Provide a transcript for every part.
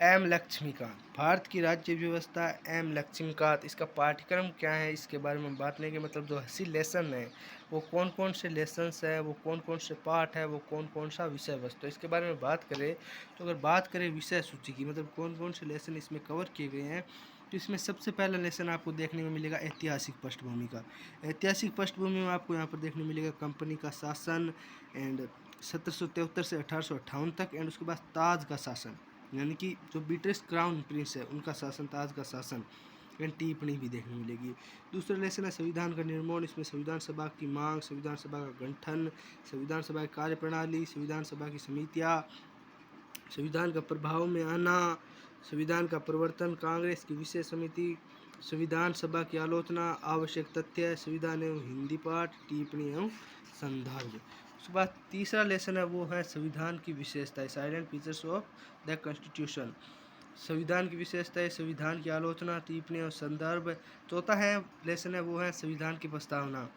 M Laxmikant, Bharat की राज्य व्यवस्था एम लक्ष्मीकांत, इसका पाठ्यक्रम क्या है इसके बारे में बात नहीं कि मतलब जो 80 लेसन है वो कौन कौन से लेसन्स है, वो कौन कौन से पाठ है, वो कौन कौन सा विषय वस्तु, इसके बारे में बात करें तो अगर बात करें विषय सूची की मतलब कौन कौन से लेसन इसमें कवर किए गए हैं तो इसमें सबसे पहला लेसन आपको देखने में मिलेगा ऐतिहासिक पृष्ठभूमि का। ऐतिहासिक पृष्ठभूमि में आपको यहाँ पर देखने मिलेगा कंपनी का शासन एंड 1773 से 1858 तक एंड उसके बाद ताज का शासन यानी कि जो ब्रिटिश क्राउन प्रिंस है उनका शासन, ताज का शासन एंड टिप्पणी भी देखने मिलेगी। दूसरा लेसन है संविधान का निर्माण, इसमें संविधान सभा की मांग, संविधान सभा का गठन, संविधान सभा की कार्यप्रणाली, संविधान सभा की समितियाँ, संविधान का प्रभाव में आना, संविधान का प्रवर्तन, कांग्रेस की विशेष समिति, संविधान सभा की आलोचना, आवश्यक तथ्य, संविधान एवं हिंदी पाठ, टिप्पणी एवं संदर्भ। उसके बाद तीसरा लेसन है वो है संविधान की विशेषताएं, salient features of the constitution. संविधान की विशेषताएं, संविधान की आलोचना, टिप्पणी और संदर्भ। चौथा है लेसन है वो है संविधान की प्रस्तावना,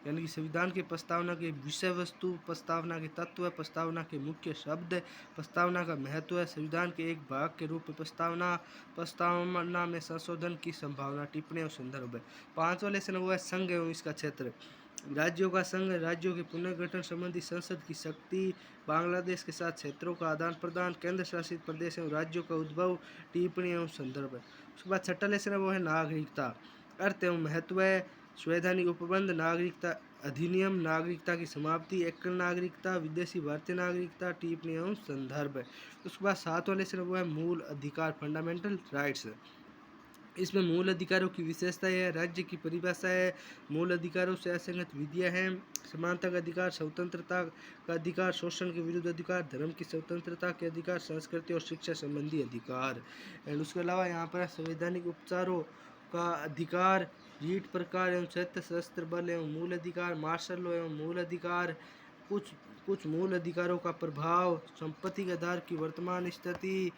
यानी कि संविधान की प्रस्तावना के विषय वस्तु, प्रस्तावना के तत्व, प्रस्तावना के मुख्य शब्द, प्रस्तावना का महत्व, संविधान के एक भाग के रूप में प्रस्तावना, प्रस्तावना में संशोधन की संभावना, टिप्पणी और संदर्भ। पांचवा लेसन वो है संघ एवं इसका क्षेत्र, राज्यों का संघ, राज्यों के पुनर्गठन संबंधी संसद की शक्ति, बांग्लादेश के साथ क्षेत्रों का आदान प्रदान, केंद्र शासित प्रदेश एवं राज्यों का उद्भव, टिप्पणी एवं संदर्भ। उसके बाद छठा लेसन है वो है नागरिकता, अर्थ एवं महत्व, संवैधानिक उपबंध, नागरिकता अधिनियम, नागरिकता की समाप्ति, एकल नागरिकता, विदेशी भारतीय नागरिकता, टिप्पणी एवं संदर्भ। उसके बाद सातवां लेसन वो है मूल अधिकार, फंडामेंटल राइट्स। इसमें मूल अधिकारों की विशेषता है, राज्य की परिभाषा है, मूल अधिकारों से असंगत विधियाँ हैं, समानता का अधिकार, स्वतंत्रता का अधिकार, शोषण के विरुद्ध अधिकार, धर्म की स्वतंत्रता के अधिकार, संस्कृति और शिक्षा संबंधी अधिकार एंड उसके अलावा यहाँ पर संवैधानिक उपचारों का अधिकार, रीट प्रकार एवं सशस्त्र बल एवं मूल अधिकार, मार्शल लॉ एवं मूल अधिकार, कुछ कुछ मूल अधिकारों का प्रभाव, संपत्ति के आधार की वर्तमान स्थिति,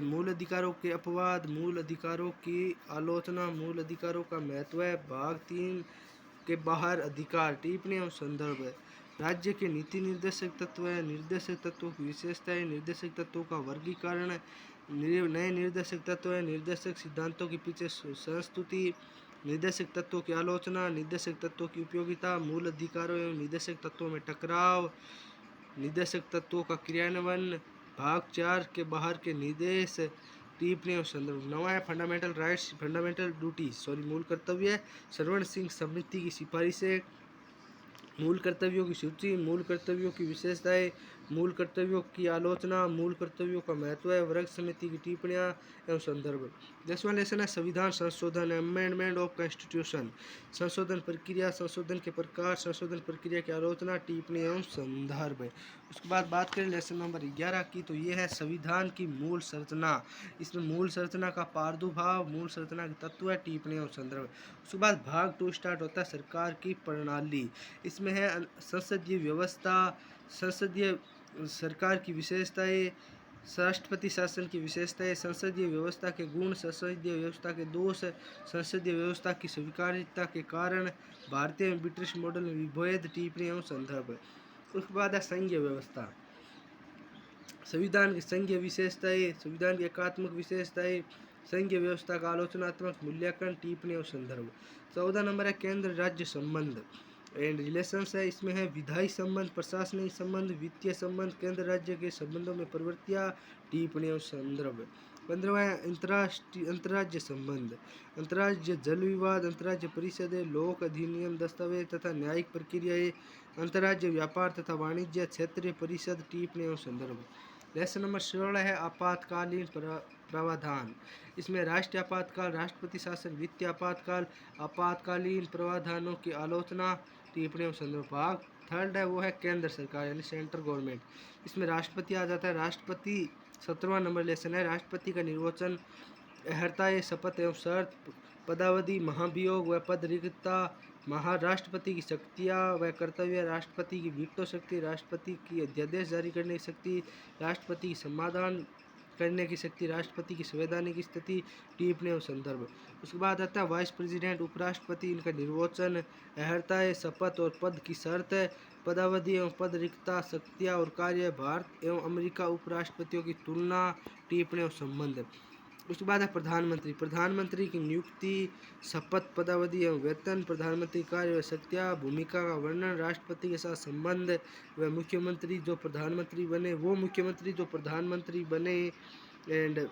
मूल अधिकारों के अपवाद, मूल अधिकारों की आलोचना, मूल अधिकारों का महत्व, भाग 3 के बाहर अधिकार, टिप्पणी एवं संदर्भ है। राज्य के नीति निर्देशक तत्व है, निर्देशक तत्वों की विशेषताएं, निर्देशक तत्वों का वर्गीकरण, नए निर्देशक तत्व है, निर्देशक सिद्धांतों के पीछे संस्तुति, निर्देशक तत्वों की आलोचना, निर्देशक तत्वों की उपयोगिता, मूल अधिकारों एवं निर्देशक तत्वों में टकराव, निर्देशक तत्वों का क्रियान्वयन, भाग 4 के बाहर के निर्देश, टिप्पणी और संदर्भ। नवा है फंडामेंटल राइट्स, फंडामेंटल ड्यूटी मूल कर्तव्य, श्रवण सिंह समिति की सिफारिशें, मूल कर्तव्यों की सूची, मूल कर्तव्यों की विशेषताएं, मूल कर्तव्यों की आलोचना, मूल कर्तव्यों का महत्व, वर्ग समिति की टिप्पणियां एवं संदर्भ। 10वां लेसन है संविधान संशोधन, अमेंडमेंट ऑफ कॉन्स्टिट्यूशन, संशोधन प्रक्रिया, संशोधन के प्रकार, संशोधन प्रक्रिया की आलोचना, टिप्पणी एवं संदर्भ। उसके बाद बात करें लेसन नंबर 11 की तो ये है संविधान की मूल संरचना, इसमें मूल संरचना का प्रादुर्भाव, मूल संरचना के तत्व, टिप्पणी और संदर्भ। उसके बाद भाग 2 स्टार्ट होता है सरकार की प्रणाली, इसमें है संसदीय व्यवस्था, संसदीय सरकार की विशेषताएं, राष्ट्रपति शासन की विशेषताएं, संसदीय व्यवस्था के गुण, संसदीय व्यवस्था के दोष, संसदीय व्यवस्था की स्वीकार्यता के कारण, भारतीय एवं ब्रिटिश मॉडल में विभेद, टिप्पणी एवं संदर्भ। उसके बाद है संघीय व्यवस्था, संविधान की संघीय विशेषताएं, संविधान की एकात्मक विशेषताएं, संघीय व्यवस्था का आलोचनात्मक मूल्यांकन, टिप्पणी और संदर्भ। 14 नंबर है केंद्र राज्य संबंध एंड रिलेशंस है, इसमें है विधायी संबंध, प्रशासनिक संबंध, वित्तीय संबंध, केंद्र राज्य के संबंधों में प्रवृत्तियाँ, टिप्पणी और संदर्भ। 15वां है अंतर्राष्ट्रीय अंतर्राज्य संबंध, अंतर्राज्य जल विवाद, अंतर्राज्य परिषदें, लोक अधिनियम, दस्तावेज तथा न्यायिक प्रक्रियाएं, अंतर्राज्य व्यापार तथा वाणिज्य, क्षेत्रीय परिषद, टिप्पणी और संदर्भ। लेसन नंबर 16 है आपातकालीन प्रावधान, इसमें राष्ट्रीय आपातकाल, राष्ट्रपति शासन, वित्तीय आपातकाल, आपातकालीन प्रावधानों की आलोचना, टिप्पणी और संदर्भ। भाग 3 है वो है केंद्र सरकार यानी सेंट्रल गवर्नमेंट, इसमें राष्ट्रपति आ जाता है, राष्ट्रपति 17वां नंबर लेसन है, राष्ट्रपति का निर्वाचन, अर्हता, शपथ एवं शर्त, पदावधि, महाभियोग व पद रिक्तता, महाराष्ट्रपति की शक्तियाँ व कर्तव्य, राष्ट्रपति की वीटो शक्ति, राष्ट्रपति की अध्यादेश जारी करने की शक्ति, राष्ट्रपति की समाधान करने की शक्ति, राष्ट्रपति की संवैधानिक स्थिति, टिप्पणी और संदर्भ। उसके बाद आता है वाइस प्रेसिडेंट, उपराष्ट्रपति, इनका निर्वाचन, अर्हता है, शपथ और पद की शर्त है, पदावधि एवं पद रिक्तता, शक्तियाँ और कार्य, भारत एवं अमेरिका उपराष्ट्रपतियों की तुलना, टिप्पणी और संबंध। उसके बाद है प्रधानमंत्री, प्रधानमंत्री की नियुक्ति, शपथ, पदावधि एवं वेतन, प्रधानमंत्री कार्य व शक्तियाँ, भूमिका का वर्णन, राष्ट्रपति के साथ संबंध, व मुख्यमंत्री जो प्रधानमंत्री बने, वो मुख्यमंत्री जो प्रधानमंत्री बने, एंड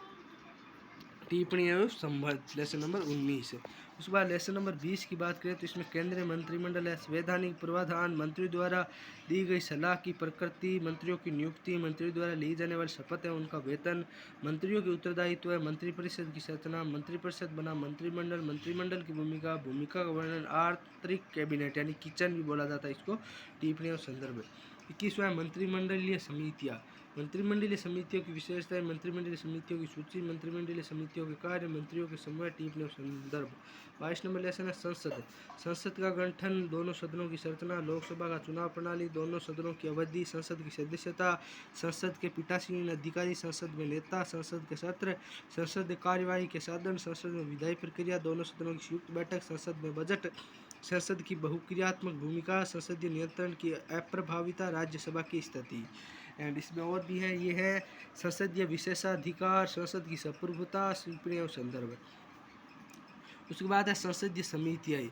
टिप्पणी एवं संबंध, लेसन नंबर 19। उसके बाद लेसन नंबर 20 की बात करें तो इसमें केंद्रीय मंत्रिमंडल है, संवैधानिक प्रावधान, मंत्री द्वारा दी गई सलाह की प्रकृति, मंत्रियों की नियुक्ति, मंत्री द्वारा ली जाने वाली शपथ है उनका वेतन, मंत्रियों के उत्तरदायित्व है, मंत्रिपरिषद की संरचना, मंत्रिपरिषद बना मंत्रिमंडल, मंत्रिमंडल की भूमिका, भूमिका का वर्णन, आंतरिक कैबिनेट यानी किचन भी बोला जाता है इसको, टिप्पणी और संदर्भ। 21वां मंत्रिमंडलीय समितियाँ, मंत्रिमंडलीय समितियों की विशेषताएं, मंत्रिमंडलीय समितियों की सूची, मंत्रिमंडलीय समितियों के कार्य, मंत्रियों के समय, टिप्पणी और संदर्भ। 22 नंबर लेसन है संसद, संसद का गठन, दोनों सदनों की संरचना, लोकसभा का चुनाव प्रणाली, दोनों सदनों की अवधि, संसद की सदस्यता, संसद के पीठासीन अधिकारी, संसद में नेता, संसद के सत्र, संसद कार्यवाही के साधन, संसद में विधायी प्रक्रिया, दोनों सदनों की संयुक्त बैठक, संसद में बजट, संसद की बहुक्रियात्मक भूमिका, संसदीय नियंत्रण की अप्रभाविता, राज्यसभा की स्थिति। एंड इसमें और भी है, ये है संसदीय विशेषाधिकार, संसद की संप्रभुता, टिप्पणी और संदर्भ। उसके बाद है संसदीय समितियाँ,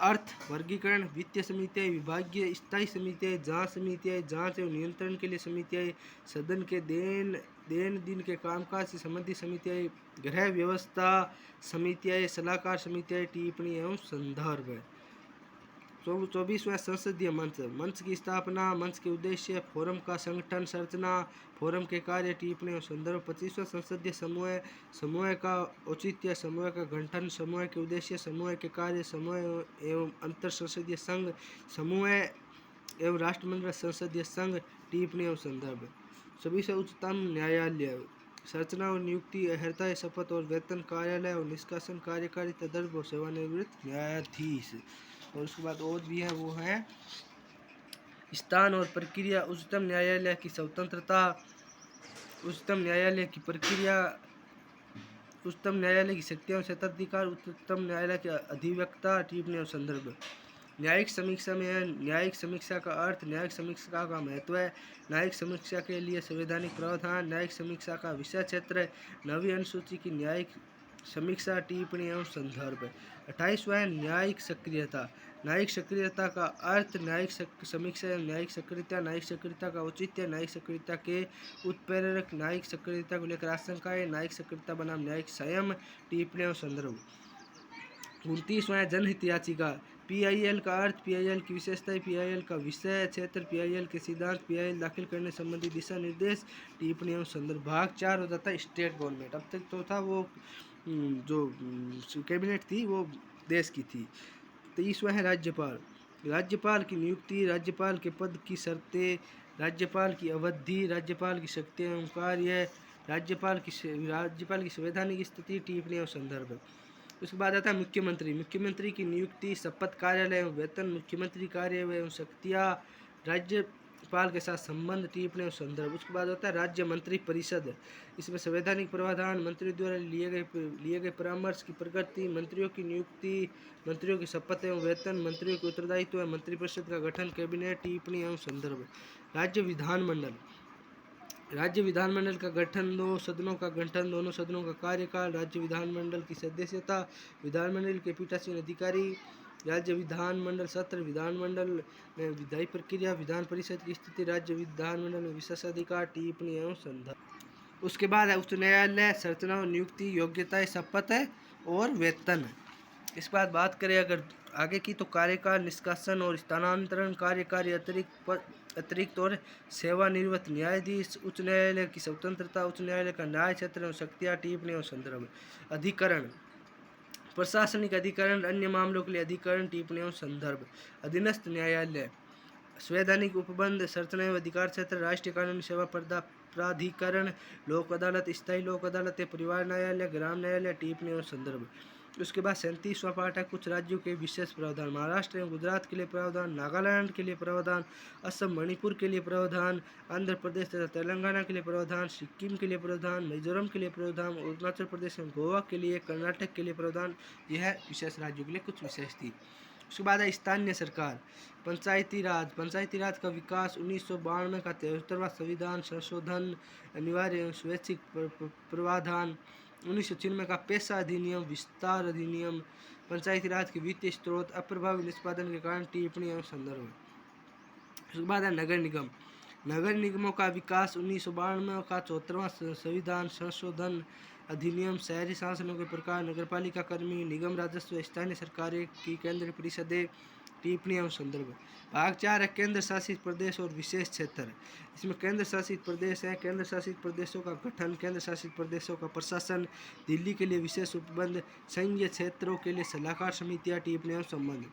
अर्थ वर्गीकरण, वित्तीय समितियाँ, विभागीय स्थायी समितियाँ, जांच समितियाँ, जांच एवं नियंत्रण के लिए समितियाँ, सदन के देन दिन के कामकाज से संबंधित समितियाँ, गृह व्यवस्था समितियाँ, सलाहकार समितियाँ, टिप्पणी एवं संदर्भ। 24वां संसदीय मंच, मंच की स्थापना, मंच के उद्देश्य, फोरम का संगठन संरचना, फोरम के कार्य, टिप्पणी और संदर्भ। 25वां संसदीय समूह, समूह का औचित्य, समूह का गठन, समूह के उद्देश्य, समूह के कार्य, समूह एवं अंतर संसदीय संघ, समूह एवं राष्ट्रमंडल संसदीय संघ, टिप्पणी और संदर्भ। 26वां उच्चतम न्यायालय, संरचना और नियुक्ति, अर्हता, शपथ और वेतन, कार्यालय और निष्कासन, कार्यकारी, तदर्भ और सेवानिवृत्त न्यायाधीश। और उसके बाद और भी है, वो है स्थान और प्रक्रिया, उच्चतम न्यायालय की स्वतंत्रता, उच्चतम न्यायालय की प्रक्रिया, उच्चतम न्यायालय की शक्तियां और क्षेत्राधिकार, उच्चतम न्यायालय के अधिवक्ता, टिप्पणी और संदर्भ। न्यायिक समीक्षा में है, न्यायिक समीक्षा का अर्थ, न्यायिक समीक्षा का महत्व है, न्यायिक समीक्षा के लिए संवैधानिक प्रावधान, न्यायिक समीक्षा का विषय क्षेत्र, 9वीं अनुसूची की न्यायिक समीक्षा, टिप्पणी एवं संदर्भ। 28वां है न्यायिक सक्रियता, न्यायिक सक्रियता का अर्थ, न्यायिक समीक्षा, न्यायिक सक्रियता, न्यायिक सक्रियता का औचित्य, न्यायिक सक्रियता के उत्प्रेरक, न्यायिक सक्रियता को लेकर आशंकाएं, न्यायिक सक्रियता बनाम न्यायिक संयम, टिप्पणी और संदर्भ। 29वां जनहित याचिका, पीआईएल का अर्थ, पीआईएल की विशेषताएं, पीआईएल का विषय क्षेत्र, पीआईएल के सिद्धांत, पीआईएल दाखिल करने संबंधी दिशा निर्देश, टिप्पणी एवं संदर्भ। भाग 4 हो जाता है स्टेट गवर्नमेंट, अब तक तो था वो जो कैबिनेट थी वो देश की थी। 23वां है राज्यपाल, राज्यपाल की नियुक्ति, राज्यपाल के पद की शर्तें, राज्यपाल की अवधि, राज्यपाल की शक्तियाँ एवं कार्य, राज्यपाल की संवैधानिक स्थिति, टिप्पणी और संदर्भ। उसके बाद आता है मुख्यमंत्री, मुख्यमंत्री की नियुक्ति, शपथ, कार्यालय एवं वेतन, मुख्यमंत्री कार्य एवं शक्तियाँ, राज्यपाल के साथ संबंध, टिप्पणी और संदर्भ। उसके बाद होता है राज्य मंत्री परिषद, इसमें संवैधानिक प्रावधान, मंत्री द्वारा लिए गए परामर्श की प्रगति, मंत्रियों की नियुक्ति, मंत्रियों की शपथ एवं वेतन, मंत्रियों के उत्तरदायित्व, मंत्रिपरिषद का गठन, कैबिनेट, टिप्पणी एवं संदर्भ। राज्य विधानमंडल, राज्य विधानमंडल का गठन, दो सदनों का गठन, दोनों सदनों का कार्यकाल, राज्य विधानमंडल की सदस्यता, विधानमंडल के पीठासीन अधिकारी, राज्य विधानमंडल सत्र, विधानमंडल में विधायी प्रक्रिया, विधान परिषद की स्थिति, राज्य विधानमंडल में विशेषाधिकार, टिप्पणी एवं संदर्भ। उसके बाद है उच्च न्यायालय, संरचना और नियुक्ति, योग्यता, शपथ और वेतन। इसके बाद बात करें अगर आगे की तो कार्यकाल, निष्कासन और स्थानांतरण, कार्यकारी, अतिरिक्त और सेवानिवृत्त न्यायाधीश, उच्च न्यायालय की स्वतंत्रता, उच्च न्यायालय का न्याय क्षेत्र और शक्तियाँ, टिप्पणी और संदर्भ। अधिकरण, प्रशासनिक अधिकरण, अन्य मामलों के लिए अधिकरण, टिप्पणी और संदर्भ। अधीनस्थ न्यायालय, संवैधानिक उपबंध, संरचना एवं अधिकार क्षेत्र, राष्ट्रीय कानूनी सेवा प्राधिकरण, लोक अदालत, स्थायी लोक अदालत, परिवार न्यायालय, ग्राम न्यायालय, टिप्पणी और संदर्भ। उसके बाद 37वां पार्ट है कुछ राज्यों के विशेष प्रावधान। महाराष्ट्र एवं गुजरात के लिए प्रावधान, नागालैंड के लिए प्रावधान, असम मणिपुर के लिए प्रावधान, आंध्र प्रदेश तथा तेलंगाना के लिए प्रावधान, सिक्किम के लिए प्रावधान, मिजोरम के लिए प्रावधान, अरुणाचल प्रदेश एवं गोवा के लिए, कर्नाटक के लिए प्रावधान। यह विशेष राज्यों के लिए कुछ विशेष थी। उसके बाद है स्थानीय सरकार, पंचायती राज। पंचायती राज का विकास 1992 का 73वां संविधान संशोधन, अनिवार्य एवं स्वैच्छिक प्रावधान, 1996 का पेशा अधिनियम, विस्तार अधिनियम, पंचायती राज के वित्तीय स्रोत, अप्रभावी निष्पादन के कारण टिप्पणी एवं संदर्भ। उसके बाद है नगर निगम। नगर निगमों का विकास 1992 का 74वां संविधान संशोधन अधिनियम, शहरी शासनों के प्रकार, नगरपालिका कर्मी, निगम राजस्व, स्थानीय सरकारें की केंद्रीय परिषदें, टिप्पणी एवं संदर्भ। भाग 4 है केंद्र शासित प्रदेश और विशेष क्षेत्र। इसमें केंद्र शासित प्रदेश है, केंद्र शासित प्रदेशों का गठन, केंद्र शासित प्रदेशों का प्रशासन, दिल्ली के लिए विशेष उपबंध, संघीय क्षेत्रों के लिए सलाहकार समितियाँ, टिप्पणी एवं संबंध।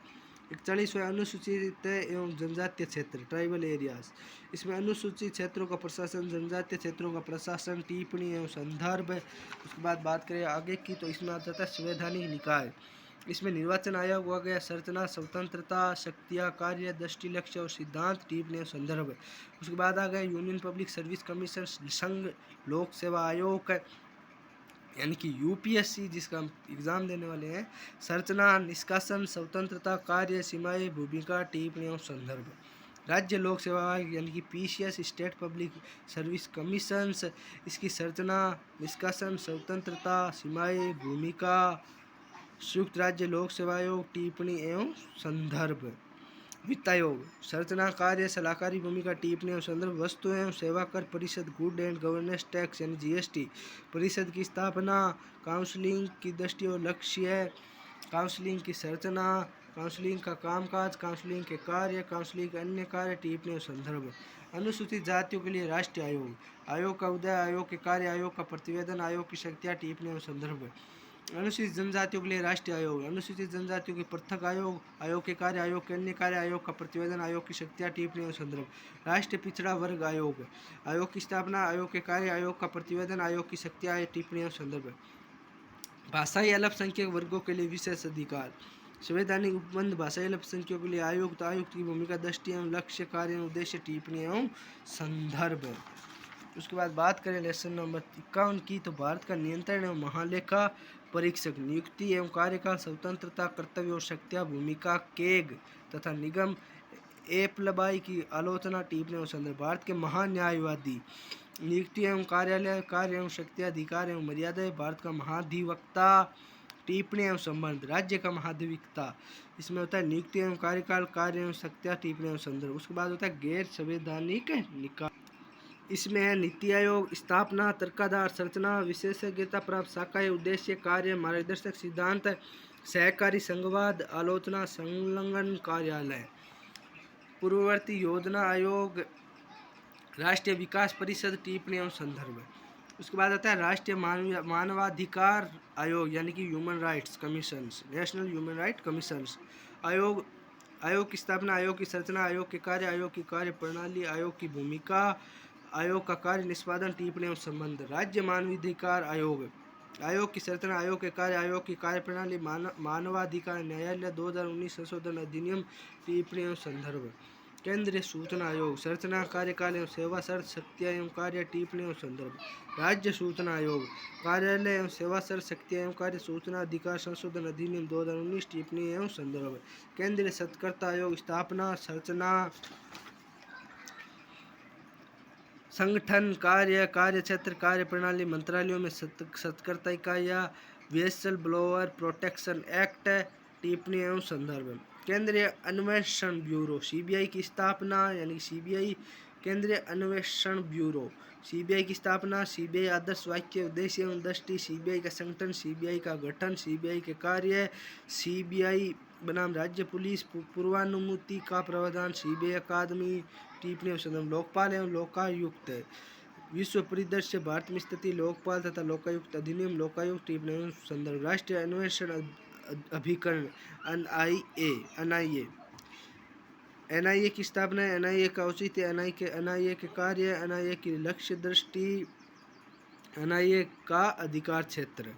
41वां अनुसूचित एवं जनजातीय क्षेत्र, ट्राइबल एरियाज। इसमें अनुसूचित क्षेत्रों का प्रशासन, जनजातीय क्षेत्रों का प्रशासन, टिप्पणी एवं संदर्भ। उसके बाद बात करें आगे की तो इसमें आ जाता है संवैधानिक निकाय। इसमें निर्वाचन आयोग हो गया, संरचना, स्वतंत्रता, शक्तियाँ, कार्य, दृष्टि, लक्ष्य और सिद्धांत, टिप्पणी और संदर्भ। उसके बाद आ गए यूनियन पब्लिक सर्विस कमीशन, संघ लोक सेवा आयोग यानी कि यूपीएससी जिसका हम एग्ज़ाम देने वाले हैं, संरचना, निष्कासन, स्वतंत्रता, कार्य, सीमाएं, भूमिका, टिप्पणी और संदर्भ। राज्य लोक सेवा आयोग यानी कि PCS, state public service commissions, इसकी संरचना, निष्कासन, स्वतंत्रता, सीमाएं, भूमिका, संयुक्त राज्य लोक सेवा आयोग, टिप्पणी एवं संदर्भ। वित्त आयोग, संरचना, कार्य, सलाहकारी भूमिका, टिप्पणी एवं संदर्भ। वस्तु एवं सेवा कर परिषद, गुड एंड गवर्नेंस टैक्स यानी जीएसटी परिषद की स्थापना, काउंसलिंग की दृष्टि और लक्ष्य, काउंसलिंग की संरचना, काउंसलिंग का कामकाज, काउंसलिंग के कार्य, काउंसलिंग के अन्य कार्य, टिप्पणी और संदर्भ। अनुसूचित जातियों के लिए राष्ट्रीय आयोग, आयोग का उदय, आयोग के कार्य, आयोग का प्रतिवेदन, आयोग की शक्तियाँ, टिप्पणी और संदर्भ। अनुसूचित जनजातियों के लिए राष्ट्रीय आयोग, अनुसूचित जनजातियों के पृथक आयोग, आयोग के कार्य, आयोग के अन्य कार्य, आयोग का प्रतिवेदन, आयोग की शक्तियाँ, टिप्पणी और संदर्भ। राष्ट्रीय पिछड़ा वर्ग आयोग, आयोग की स्थापना, आयोग के कार्य, आयोग का प्रतिवेदन, आयोग की शक्तियाँ, टिप्पणी और संदर्भ। भाषाई अल्पसंख्यक वर्गों के लिए विशेष अधिकार, संवैधानिक उपबंध, भाषाई अल्पसंख्यकों के लिए आयुक्त, आयुक्त की भूमिका, दृष्टि एवं लक्ष्य, कार्य एवं उद्देश्य, टिप्पणी एवं संदर्भ। उसके बाद बात करें लेसन नंबर 51 की तो भारत का नियंत्रण एवं महालेखा परीक्षक, नियुक्ति एवं कार्यकाल, स्वतंत्रता, कर्तव्य और शक्तियाँ, भूमिका, केग तथा निगम एप्लबाई की आलोचना, टिप्पणी और संदर्भ। भारत के महान्यायवादी, नियुक्ति एवं कार्यालय, कार्य एवं शक्तियाँ, अधिकार एवं मर्यादाएं। भारत का महाधिवक्ता, टिप्पणी एवं संबंध। राज्य का महाधिवक्ता, इसमें होता है नियुक्ति एवं कार्यकाल, कार्य एवं शक्तियाँ, टिप्पणी एवं संदर्भ। उसके बाद होता है गैर संवैधानिक निकाय। इसमें है नीति आयोग, स्थापना, तर्काधार, संरचना, विशेषज्ञता प्राप्त शाखाएं, उद्देश्य, कार्य, मार्गदर्शक सिद्धांत, सहकारी संघवाद, आलोचना, संलग्न कार्यालय। पूर्ववर्ती योजना आयोग, राष्ट्रीय विकास परिषद, टिप्पणी एवं संदर्भ। उसके बाद आता है राष्ट्रीय मानवाधिकार आयोग यानी कि human rights commission, national human right commission आयोग, आयोग की स्थापना, आयोग की संरचना, आयोग के कार्य, आयोग की कार्य प्रणाली, आयोग की भूमिका, आयोग का कार्य निष्पादन, टिप्पणी एवं संबंध। राज्य मानवाधिकार आयोग, आयोग की संरचना, आयोग के कार्य, आयोग की कार्यप्रणाली, मानवाधिकार न्यायालय 2019 संशोधन अधिनियम, टिप्पणी एवं संदर्भ। केंद्रीय सूचना आयोग, संरचना, कार्यकाल एवं सेवा शर्त, शक्तियाँ एवं कार्य, टिप्पणी एवं संदर्भ। राज्य सूचना आयोग, कार्यालय एवं सेवा शर्त, शक्तियाँ एवं कार्य, सूचना अधिकार संशोधन अधिनियम 2019, टिप्पणी एवं संदर्भ। केंद्रीय सत्कर्ता आयोग, स्थापना, संरचना, संगठन, कार्य, कार्य क्षेत्र, कार्य प्रणाली, मंत्रालयों में सत्कर्ता इकाइयाँ, वेसल ब्लोअर प्रोटेक्शन एक्ट, टिप्पणी एवं संदर्भ। केंद्रीय अन्वेषण ब्यूरो, सीबीआई की स्थापना यानी सीबीआई, केंद्रीय अन्वेषण ब्यूरो, सीबीआई की स्थापना, सीबीआई आदर्श वाक्य, उद्देश्य एवं दृष्टि, सीबीआई का संगठन, सीबीआई का गठन, सीबीआई के कार्य, सीबीआई बनाम राज्य पुलिस, पूर्वानुमति का प्रावधान, सीबीआई अकादमी, टिप्पणी एवं संदर्भ। लोकपाल एवं लोकायुक्त, विश्व परिदृश्य, भारत में स्थिति, लोकपाल तथा लोकायुक्त अधिनियम, लोकायुक्त, टिप्पणी एवं संदर्भ। राष्ट्रीय अन्वेषण अभिकरण एनआईए, एनआईए की स्थापना, एनआईए का औचित्य, एनआईए के कार्य, एनआईए की लक्ष्य दृष्टि, एनआईए का अधिकार क्षेत्र।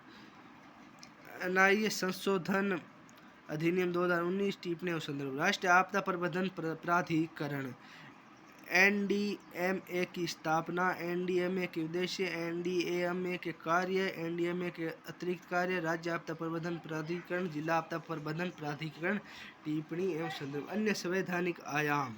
NIA संशोधन अधिनियम 2019 टिप्पणी और संदर्भ। राष्ट्रीय आपदा प्रबंधन प्राधिकरण NDMA की स्थापना, NDMA के उद्देश्य, NDMA के कार्य, NDMA के अतिरिक्त कार्य, राज्य आपदा प्रबंधन प्राधिकरण, जिला आपदा प्रबंधन प्राधिकरण, टिप्पणी एवं संदर्भ। अन्य संवैधानिक आयाम,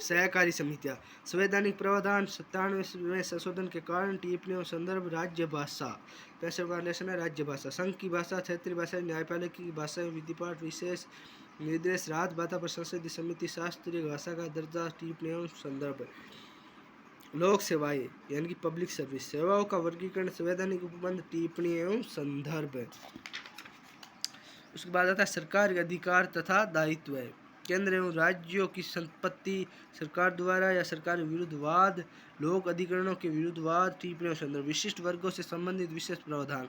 सहकारी समितियाँ, संवैधानिक प्रावधान 97वें संशोधन के कारण टिप्पणी एवं संदर्भ। राज्य भाषा, 65 का लेसन है राज्य भाषा, संघ की भाषा, क्षेत्रीय भाषा, न्यायपालिका की भाषा, विधिपाठ, विशेष निर्देश, राहत भाषा पर संसदीय समिति, शास्त्रीय भाषा का दर्जा, टिप्पणी एवं संदर्भ। लोक सेवाएं यानी कि पब्लिक सर्विस, सेवाओं का वर्गीकरण, संवैधानिक उपबंध, टिप्पणी एवं संदर्भ। उसके बाद आता है सरकार के अधिकार तथा दायित्व। केंद्र एवं राज्यों की संपत्ति सरकार द्वारा या सरकार के विरुद्ध वाद, लोक अधिकरणों के विरुद्ध वाद, टिप्पणी एवं संदर्भ। विशिष्ट वर्गों से संबंधित विशेष प्रावधान,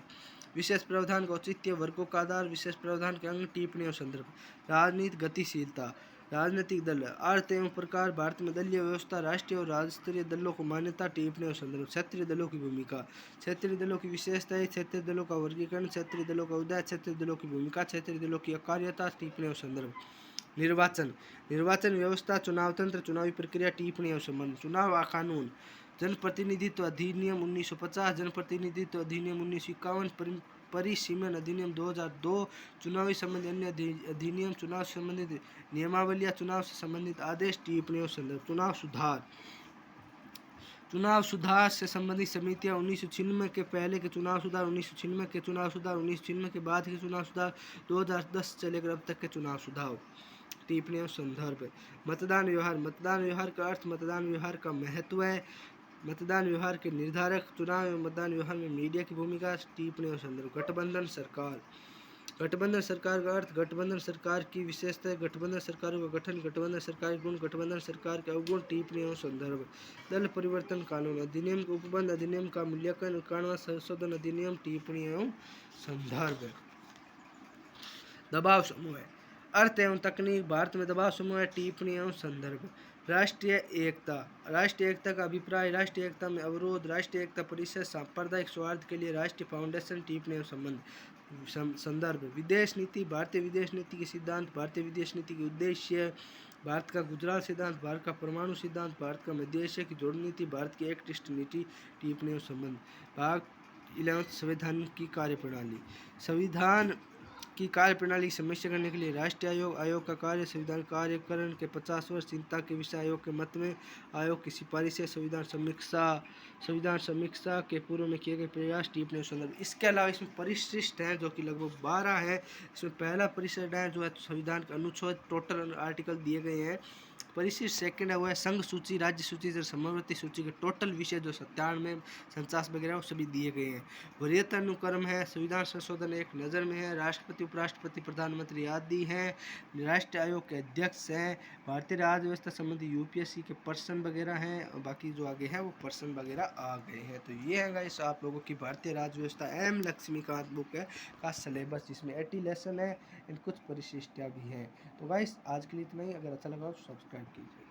विशेष प्रावधान का औचित्य, वर्गों का आधार, विशेष प्रावधान के अंग, टिप्पणी एवं संदर्भ। राजनीतिक गतिशीलता, राजनीतिक दल, अर्थ एवं प्रकार, भारत में दलीय व्यवस्था, राष्ट्रीय और राज्य दलों को मान्यता, टिप्पणी और संदर्भ। क्षेत्रीय दलों की भूमिका, क्षेत्रीय दलों की विशेषताएं, क्षेत्रीय दलों का वर्गीकरण, क्षेत्रीय दलों का उदय, क्षेत्रीय दलों की भूमिका, क्षेत्रीय दलों की अकार्यता, टिप्पणी और संदर्भ। निर्वाचन, निर्वाचन व्यवस्था, चुनाव तंत्र, चुनावी प्रक्रिया, टिप्पणी और संबंध। चुनाव कानून, जनप्रतिनिधित्व अधिनियम 1950, जनप्रतिनिधित्व अधिनियम 1951, परिसीमन अधिनियम 2002, चुनावी संबंधी अन्य अधिनियम, चुनाव से संबंधित नियमावलियाँ, चुनाव से संबंधित आदेश, टिप्पणी और संदर्भ। चुनाव सुधार, चुनाव सुधार से संबंधित समितियाँ, 1996 के पहले के चुनाव सुधार, 1996 के चुनाव सुधार, 1996 के बाद के चुनाव सुधार, 2010 से लेकर अब तक के चुनाव सुधार, टिप्पणी और संदर्भ। मतदान व्यवहार, मतदान व्यवहार का अर्थ, मतदान व्यवहार का महत्व है, मतदान व्यवहार के निर्धारक, चुनाव एवं मतदान व्यवहार में मीडिया की भूमिका, टिप्पणी और संदर्भ। गठबंधन सरकार, गठबंधन सरकार का अर्थ, गठबंधन सरकार की विशेषता, गठबंधन सरकारों का गठन, गठबंधन सरकार के गुण, गठबंधन सरकार के अवगुण, टिप्पणी और संदर्भ। दल परिवर्तन कानून, अधिनियम का उपबंध, अधिनियम का मूल्यांकन, 91वां संशोधन अधिनियम, टिप्पणी एवं संदर्भ। दबाव समूह, अर्थ एवं तकनीक, भारत में दबाव समूह है, टिप्पणी एवं संदर्भ। राष्ट्रीय एकता, राष्ट्रीय एकता का अभिप्राय, राष्ट्रीय एकता में अवरोध, राष्ट्रीय एकता परिषद, सांप्रदायिक स्वार्थ के लिए राष्ट्रीय फाउंडेशन, टिप्पणी एवं संबंध। संदर्भ। विदेश नीति, भारतीय विदेश नीति के सिद्धांत, भारतीय विदेश नीति के उद्देश्य, भारत का गुजरात सिद्धांत, भारत का परमाणु सिद्धांत, भारत का मध्य एशिया की जोड़ नीति, भारत की एक्ट ईस्ट नीति, टिप्पणी और संबंध। भाग 11 संविधान की कार्यप्रणाली, संविधान की कार्यप्रणाली की समीक्षा करने के लिए राष्ट्रीय आयोग, आयोग का कार्य, संविधान कार्यकरण के 50 वर्ष चिंता के विषय आयोग के मत में, आयोग की सिफारिशें, संविधान समीक्षा के पूर्व में किए गए प्रयास, टिप्पणी और संदर्भ। इसके अलावा इसमें परिशिष्ट हैं जो कि लगभग 12 है। इसमें पहला परिशिष्ट है जो है संविधान के अनुच्छेद, टोटल आर्टिकल दिए गए हैं। परिशिष्ट सेकंड है वो है संघ सूची, राज्य सूची और समवर्ती सूची के टोटल विषय जो 97 49 वगैरह वो सभी दिए गए हैं। वरीयता अनुक्रम है, संविधान संशोधन एक नज़र में है, राष्ट्रपति, उपराष्ट्रपति, प्रधानमंत्री आदि हैं, राष्ट्रीय आयोग के अध्यक्ष हैं, भारतीय राज्य व्यवस्था संबंधी UPSC के पर्सन वगैरह हैं, और बाकी जो आगे हैं वो पर्सन वगैरह आ गए हैं। तो ये है गाइस आप लोगों की भारतीय राज्य व्यवस्था M लक्ष्मीकांत बुक है का सिलेबस, जिसमें 80 लेसन है एंड कुछ परिशिष्टियाँ भी हैं। तो गाइस आज के लिए इतना ही। अगर अच्छा लगा तो सब्सक्राइब कीजिए।